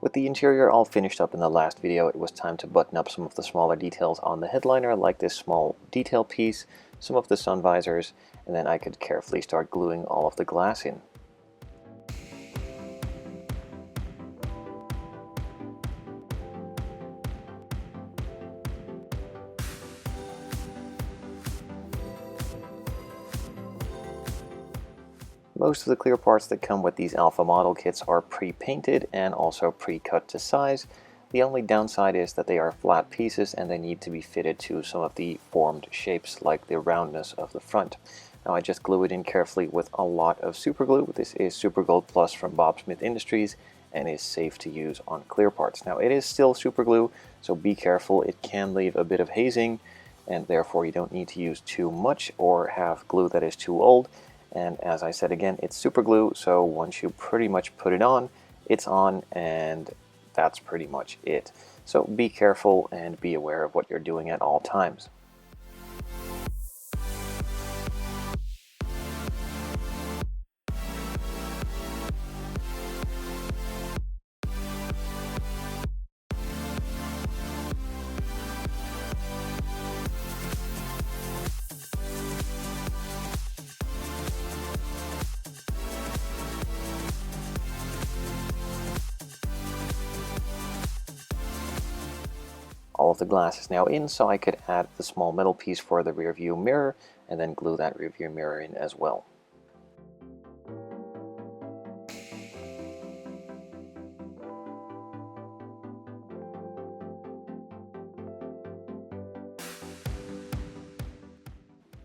With the interior all finished up in the last video, it was time to button up some of the smaller details on the headliner, like this small detail piece, some of the sun visors, and then I could carefully start gluing all of the glass in. Most of the clear parts that come with these alpha model kits are pre-painted and also pre-cut to size. The only downside is that they are flat pieces and they need to be fitted to some of the formed shapes, like the roundness of the front. Now I just glue it in carefully with a lot of super glue. This is Super Gold Plus from Bob Smith Industries and is safe to use on clear parts. Now it is still super glue, so be careful. It can leave a bit of hazing, and therefore you don't need to use too much or have glue that is too old. And as I said again, it's super glue, so once you pretty much put it on, it's on, and that's pretty much it. So be careful and be aware of what you're doing at all times. All of the glass is now in, so I could add the small metal piece for the rear view mirror and then glue that rear view mirror in as well.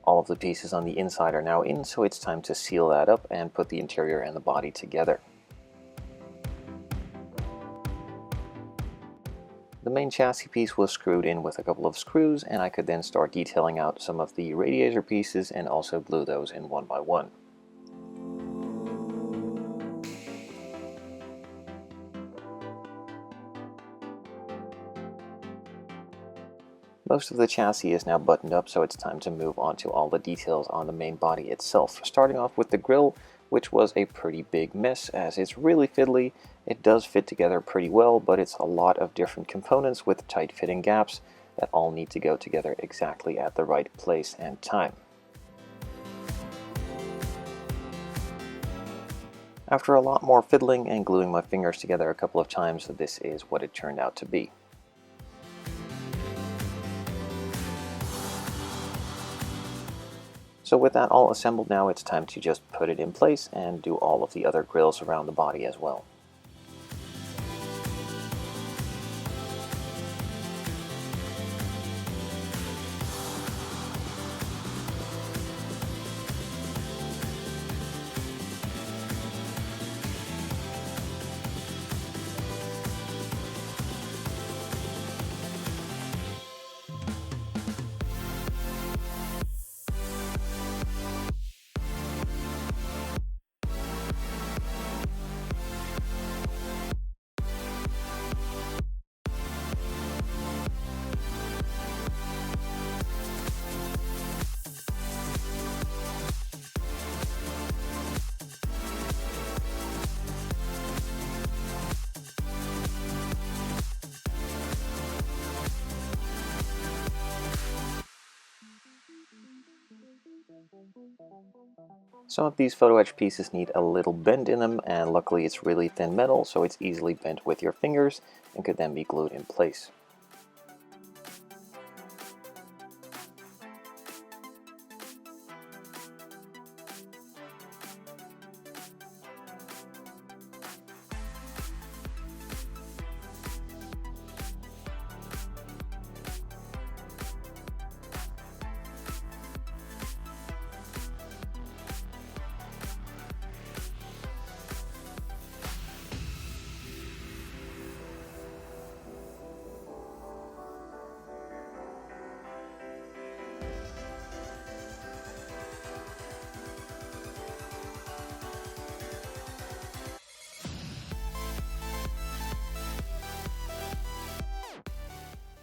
All of the pieces on the inside are now in, so it's time to seal that up and put the interior and the body together. The main chassis piece was screwed in with a couple of screws, and I could then start detailing out some of the radiator pieces and also glue those in one by one. Most of the chassis is now buttoned up, so it's time to move on to all the details on the main body itself. Starting off with the grille, which was a pretty big mess as it's really fiddly. It does fit together pretty well, but it's a lot of different components with tight fitting gaps that all need to go together exactly at the right place and time. After a lot more fiddling and gluing my fingers together a couple of times, this is what it turned out to be. So with that all assembled now, it's time to just put it in place and do all of the other grills around the body as well. Some of these photo etch pieces need a little bend in them, and luckily it's really thin metal, so it's easily bent with your fingers and could then be glued in place.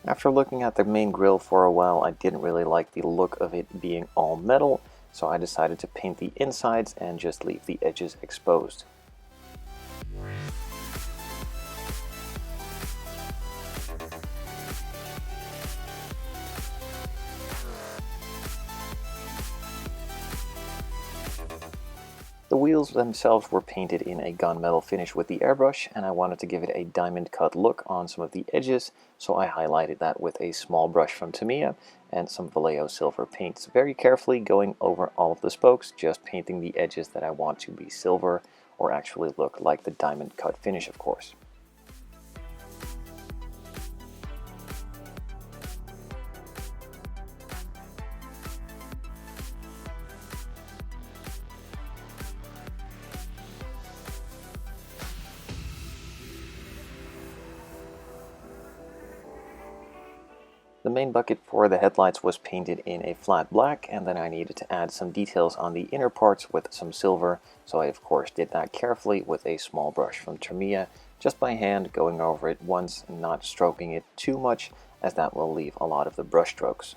After looking at the main grille for a while, I didn't really like the look of it being all metal, so I decided to paint the insides and just leave the edges exposed. The wheels themselves were painted in a gunmetal finish with the airbrush, and I wanted to give it a diamond cut look on some of the edges, so I highlighted that with a small brush from Tamiya and some Vallejo silver paints, very carefully going over all of the spokes, just painting the edges that I want to be silver, or actually look like the diamond cut finish, of course. The main bucket for the headlights was painted in a flat black, and then I needed to add some details on the inner parts with some silver, so I of course did that carefully with a small brush from Tamiya, just by hand, going over it once and not stroking it too much, as that will leave a lot of the brush strokes.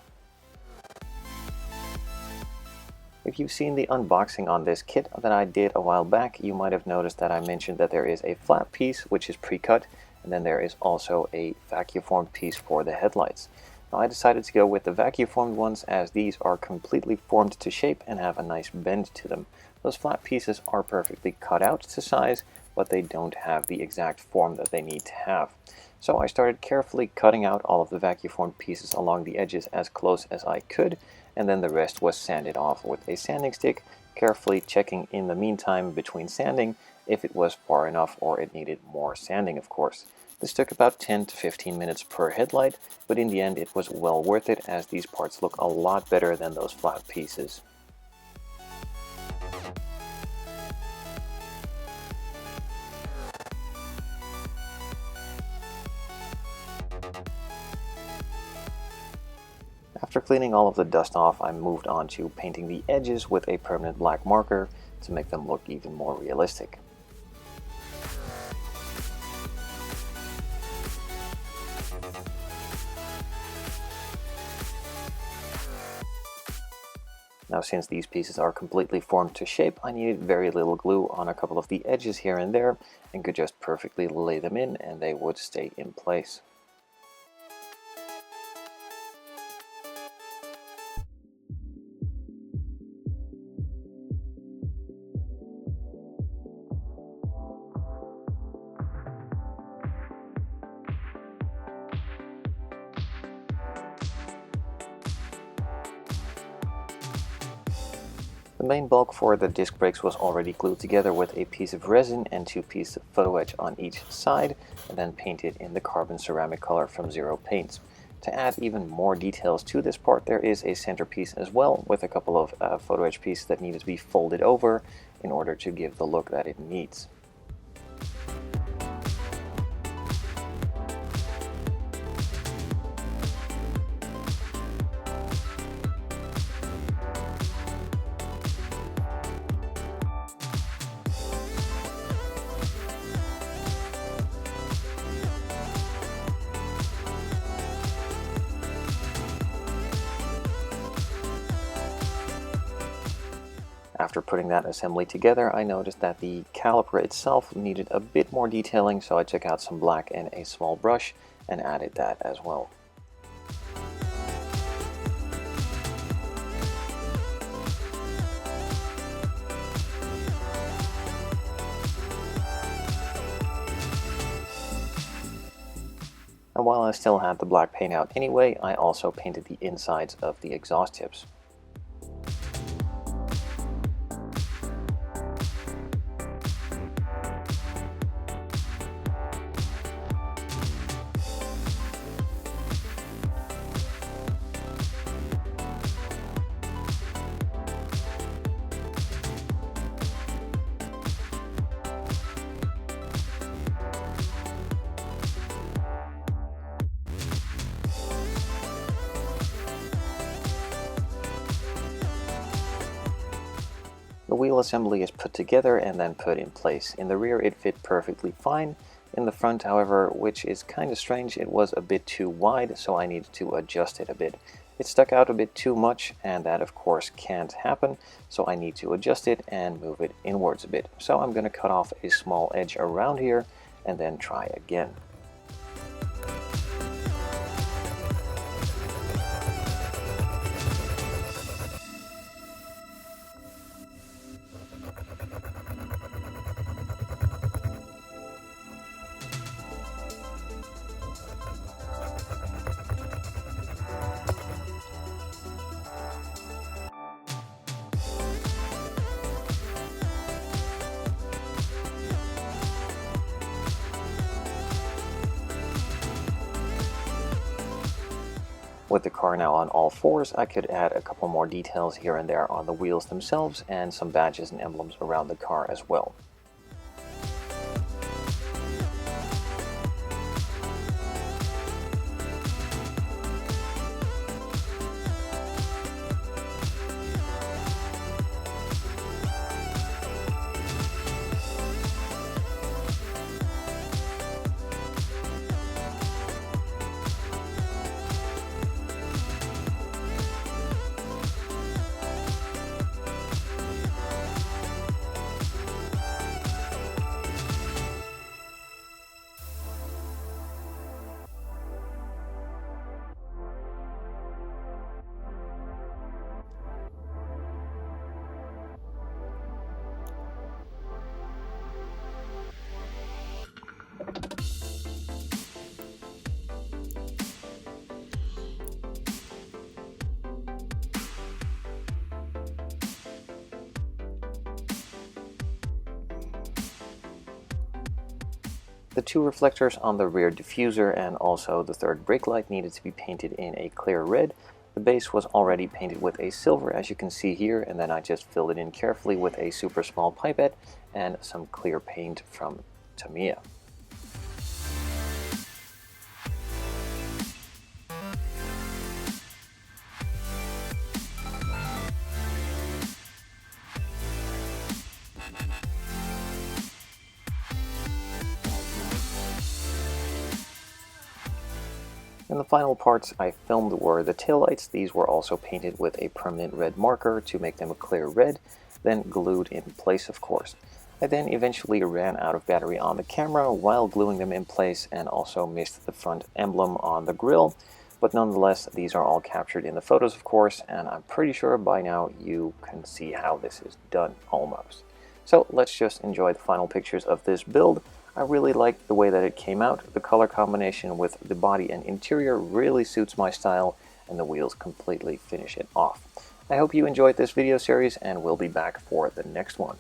If you've seen the unboxing on this kit that I did a while back, you might have noticed that I mentioned that there is a flat piece which is pre-cut, and then there is also a vacuum formed piece for the headlights. Now, I decided to go with the vacuum formed ones, as these are completely formed to shape and have a nice bend to them. Those flat pieces are perfectly cut out to size, but they don't have the exact form that they need to have. So I started carefully cutting out all of the vacuum formed pieces along the edges as close as I could, and then the rest was sanded off with a sanding stick, carefully checking in the meantime between sanding if it was far enough or it needed more sanding, of course. This took about 10 to 15 minutes per headlight, but in the end it was well worth it, as these parts look a lot better than those flat pieces. After cleaning all of the dust off, I moved on to painting the edges with a permanent black marker to make them look even more realistic. Now, since these pieces are completely formed to shape, I needed very little glue on a couple of the edges here and there, and could just perfectly lay them in and they would stay in place. The main bulk for the disc brakes was already glued together with a piece of resin and 2 pieces of photo etch on each side, and then painted in the carbon ceramic color from Zero Paints. To add even more details to this part, there is a centerpiece as well, with a couple of photo etch pieces that needed to be folded over in order to give the look that it needs. After putting that assembly together, I noticed that the caliper itself needed a bit more detailing, so I took out some black and a small brush and added that as well. And while I still had the black paint out anyway, I also painted the insides of the exhaust tips. The wheel assembly is put together and then put in place. In the rear it fit perfectly fine. In the front, however, which is kind of strange, it was a bit too wide, so I needed to adjust it a bit. It stuck out a bit too much, and that of course can't happen, so I need to adjust it and move it inwards a bit. So I'm going to cut off a small edge around here and then try again. With the car now on all fours, I could add a couple more details here and there on the wheels themselves and some badges and emblems around the car as well. The two reflectors on the rear diffuser and also the third brake light needed to be painted in a clear red. The base was already painted with a silver, as you can see here, and then I just filled it in carefully with a super small pipette and some clear paint from Tamiya. And the final parts I filmed were the taillights. These were also painted with a permanent red marker to make them a clear red, then glued in place, of course. I then eventually ran out of battery on the camera while gluing them in place and also missed the front emblem on the grille. But nonetheless, these are all captured in the photos, of course, and I'm pretty sure by now you can see how this is done almost. So let's just enjoy the final pictures of this build. I really like the way that it came out. The color combination with the body and interior really suits my style, and the wheels completely finish it off. I hope you enjoyed this video series, and we'll be back for the next one.